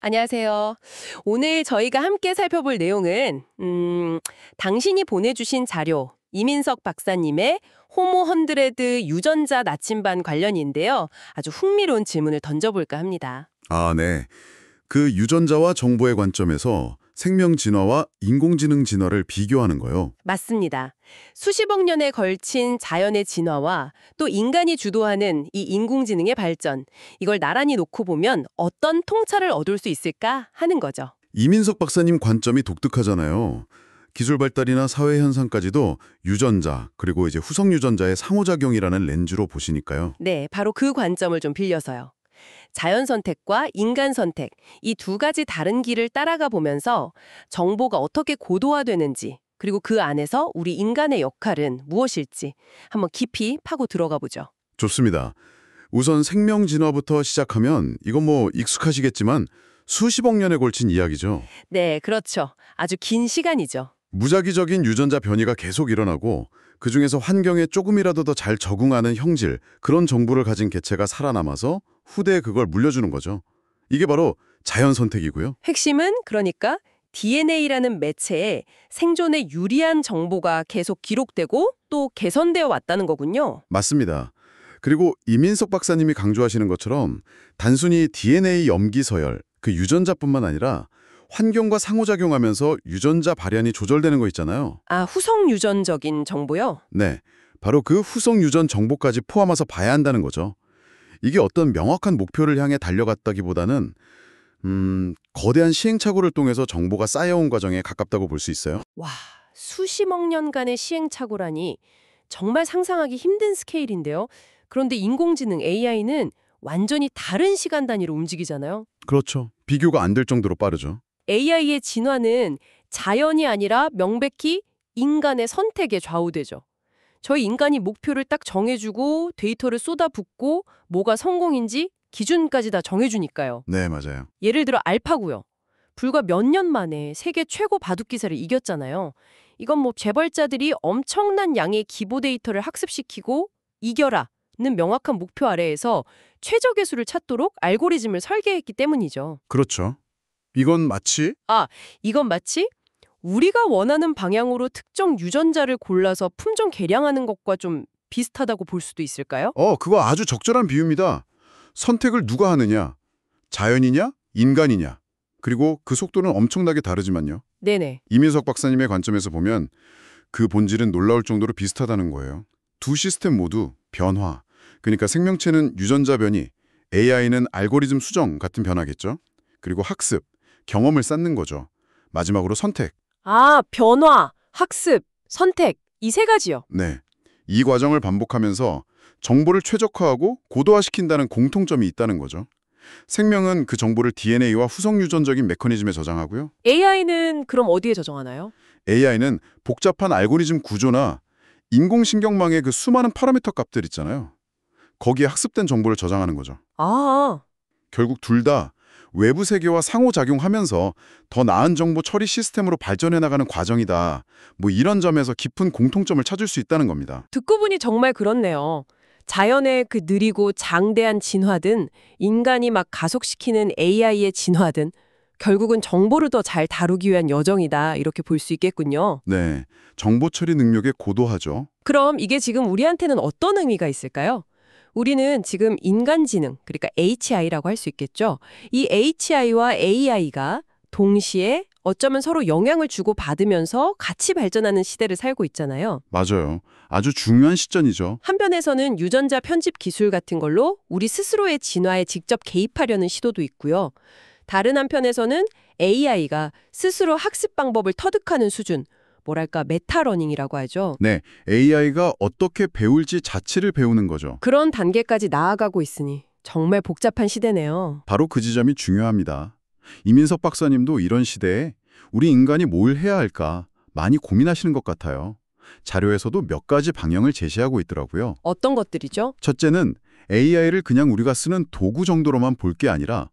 안녕하세요. 오늘 저희가 함께 살펴볼 내용은 당신이 보내주신 자료, 이민석 박사님의 호모 헌드레드 유전자 나침반 관련인데요. 아주 흥미로운 질문을 던져볼까 합니다. 아, 네. 그 유전자와 정보의 관점에서 생명 진화와 인공지능 진화를 비교하는 거요. 맞습니다. 수십억 년에 걸친 자연의 진화와 또 인간이 주도하는 이 인공지능의 발전, 이걸 나란히 놓고 보면 어떤 통찰을 얻을 수 있을까 하는 거죠. 이민석 박사님 관점이 독특하잖아요. 기술 발달이나 사회 현상까지도 유전자, 그리고 이제 후속 유전자의 상호작용이라는 렌즈로 보시니까요. 네, 바로 그 관점을 좀 빌려서요. 자연 선택과 인간 선택, 이 두 가지 다른 길을 따라가 보면서 정보가 어떻게 고도화되는지, 그리고 그 안에서 우리 인간의 역할은 무엇일지 한번 깊이 파고 들어가 보죠. 좋습니다. 우선 생명 진화부터 시작하면 이건 뭐 익숙하시겠지만 수십억 년에 걸친 이야기죠. 네, 그렇죠. 아주 긴 시간이죠. 무작위적인 유전자 변이가 계속 일어나고 그중에서 환경에 조금이라도 더 잘 적응하는 형질, 그런 정보를 가진 개체가 살아남아서 후대에 그걸 물려주는 거죠. 이게 바로 자연 선택이고요. 핵심은 그러니까 DNA라는 매체에 생존에 유리한 정보가 계속 기록되고 또 개선되어 왔다는 거군요. 맞습니다. 그리고 이민석 박사님이 강조하시는 것처럼 단순히 DNA 염기 서열, 그 유전자뿐만 아니라 환경과 상호작용하면서 유전자 발현이 조절되는 거 있잖아요. 아, 후성 유전적인 정보요? 네, 바로 그 후속 유전 정보까지 포함해서 봐야 한다는 거죠. 이게 어떤 명확한 목표를 향해 달려갔다기보다는 거대한 시행착오를 통해서 정보가 쌓여온 과정에 가깝다고 볼 수 있어요. 와, 수십억 년간의 시행착오라니 정말 상상하기 힘든 스케일인데요. 그런데 인공지능 AI는 완전히 다른 시간 단위로 움직이잖아요. 그렇죠. 비교가 안 될 정도로 빠르죠. AI의 진화는 자연이 아니라 명백히 인간의 선택에 좌우되죠. 저희 인간이 목표를 딱 정해주고 데이터를 쏟아붓고 뭐가 성공인지 기준까지 다 정해주니까요. 네, 맞아요. 예를 들어 알파고요. 불과 몇 년 만에 세계 최고 바둑 기사를 이겼잖아요. 이건 뭐 재벌자들이 엄청난 양의 기보 데이터를 학습시키고 이겨라는 명확한 목표 아래에서 최저 개수를 찾도록 알고리즘을 설계했기 때문이죠. 그렇죠. 이건 마치 이건 마치 우리가 원하는 방향으로 특정 유전자를 골라서 품종 개량하는 것과 좀 비슷하다고 볼 수도 있을까요? 그거 아주 적절한 비유입니다. 선택을 누가 하느냐? 자연이냐? 인간이냐? 그리고 그 속도는 엄청나게 다르지만요. 네네. 이민석 박사님의 관점에서 보면 그 본질은 놀라울 정도로 비슷하다는 거예요. 두 시스템 모두 변화, 그러니까 생명체는 유전자 변이, AI는 알고리즘 수정 같은 변화겠죠. 그리고 학습, 경험을 쌓는 거죠. 마지막으로 선택. 아, 변화, 학습, 선택, 이 세 가지요. 네. 이 과정을 반복하면서 정보를 최적화하고 고도화시킨다는 공통점이 있다는 거죠. 생명은 그 정보를 DNA와 후속 유전적인 메커니즘에 저장하고요. AI는 그럼 어디에 저장하나요? AI는 복잡한 알고리즘 구조나 인공신경망의 그 수많은 파라미터 값들 있잖아요. 거기에 학습된 정보를 저장하는 거죠. 아, 결국 둘 다 외부 세계와 상호작용하면서 더 나은 정보 처리 시스템으로 발전해 나가는 과정이다. 뭐 이런 점에서 깊은 공통점을 찾을 수 있다는 겁니다. 듣고 보니 정말 그렇네요. 자연의 그 느리고 장대한 진화든 인간이 막 가속시키는 AI의 진화든 결국은 정보를 더 잘 다루기 위한 여정이다 이렇게 볼 수 있겠군요. 네, 정보 처리 능력에 고도하죠. 그럼 이게 지금 우리한테는 어떤 의미가 있을까요? 우리는 지금 인간지능, 그러니까 HI라고 할 수 있겠죠. 이 HI와 AI가 동시에 어쩌면 서로 영향을 주고 받으면서 같이 발전하는 시대를 살고 있잖아요. 맞아요. 아주 중요한 시점이죠. 한편에서는 유전자 편집 기술 같은 걸로 우리 스스로의 진화에 직접 개입하려는 시도도 있고요. 다른 한편에서는 AI가 스스로 학습 방법을 터득하는 수준, 뭐랄까 메타러닝이라고 하죠. 네, AI가 어떻게 배울지 자체를 배우는 거죠. 그런 단계까지 나아가고 있으니 정말 복잡한 시대네요. 바로 그 지점이 중요합니다. 이민석 박사님도 이런 시대에 우리 인간이 뭘 해야 할까 많이 고민하시는 것 같아요. 자료에서도 몇 가지 방향을 제시하고 있더라고요. 어떤 것들이죠? 첫째는 AI를 그냥 우리가 쓰는 도구 정도로만 볼 게 아니라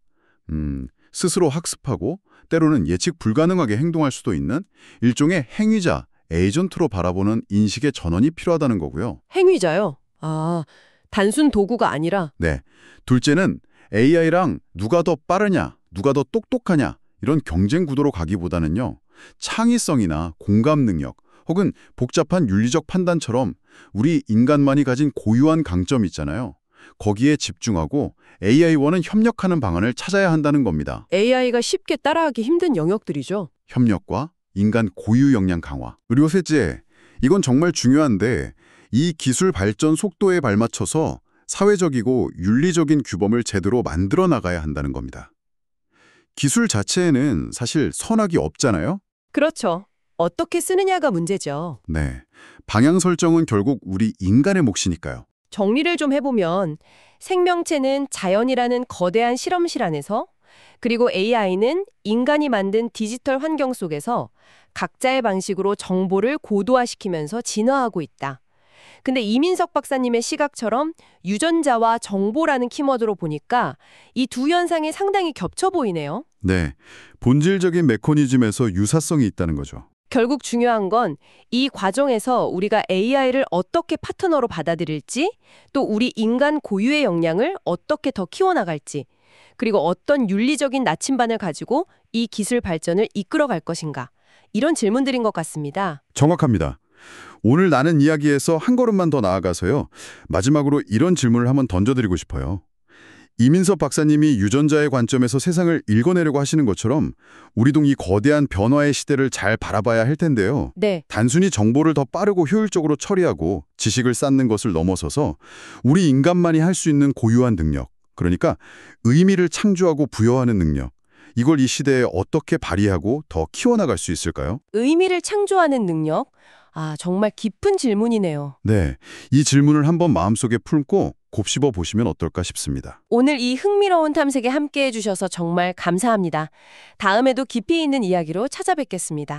스스로 학습하고 때로는 예측 불가능하게 행동할 수도 있는 일종의 행위자, 에이전트로 바라보는 인식의 전환이 필요하다는 거고요. 행위자요. 아, 단순 도구가 아니라 네, 둘째는 AI랑 누가 더 빠르냐, 누가 더 똑똑하냐 이런 경쟁 구도로 가기보다는요. 창의성이나 공감 능력 혹은 복잡한 윤리적 판단처럼 우리 인간만이 가진 고유한 강점이 있잖아요. 거기에 집중하고 AI와는 협력하는 방안을 찾아야 한다는 겁니다. AI가 쉽게 따라하기 힘든 영역들이죠. 협력과 인간 고유 역량 강화. 그리고 셋째, 이건 정말 중요한데 이 기술 발전 속도에 발맞춰서 사회적이고 윤리적인 규범을 제대로 만들어 나가야 한다는 겁니다. 기술 자체에는 사실 선악이 없잖아요? 그렇죠. 어떻게 쓰느냐가 문제죠. 네. 방향 설정은 결국 우리 인간의 몫이니까요. 정리를 좀 해보면 생명체는 자연이라는 거대한 실험실 안에서, 그리고 AI는 인간이 만든 디지털 환경 속에서 각자의 방식으로 정보를 고도화시키면서 진화하고 있다. 근데 이민석 박사님의 시각처럼 유전자와 정보라는 키워드로 보니까 이 두 현상이 상당히 겹쳐 보이네요. 네. 본질적인 메커니즘에서 유사성이 있다는 거죠. 결국 중요한 건 이 과정에서 우리가 AI를 어떻게 파트너로 받아들일지, 또 우리 인간 고유의 역량을 어떻게 더 키워나갈지, 그리고 어떤 윤리적인 나침반을 가지고 이 기술 발전을 이끌어갈 것인가, 이런 질문들인 것 같습니다. 정확합니다. 오늘 나눈 이야기에서 한 걸음만 더 나아가서요. 마지막으로 이런 질문을 한번 던져드리고 싶어요. 이민석 박사님이 유전자의 관점에서 세상을 읽어내려고 하시는 것처럼 우리도 이 거대한 변화의 시대를 잘 바라봐야 할 텐데요. 네, 단순히 정보를 더 빠르고 효율적으로 처리하고 지식을 쌓는 것을 넘어서서 우리 인간만이 할 수 있는 고유한 능력, 그러니까 의미를 창조하고 부여하는 능력, 이걸 이 시대에 어떻게 발휘하고 더 키워나갈 수 있을까요? 의미를 창조하는 능력? 정말 깊은 질문이네요. 네, 이 질문을 한번 마음속에 품고 곱씹어 보시면 어떨까 싶습니다. 오늘 이 흥미로운 탐색에 함께해 주셔서 정말 감사합니다. 다음에도 깊이 있는 이야기로 찾아뵙겠습니다.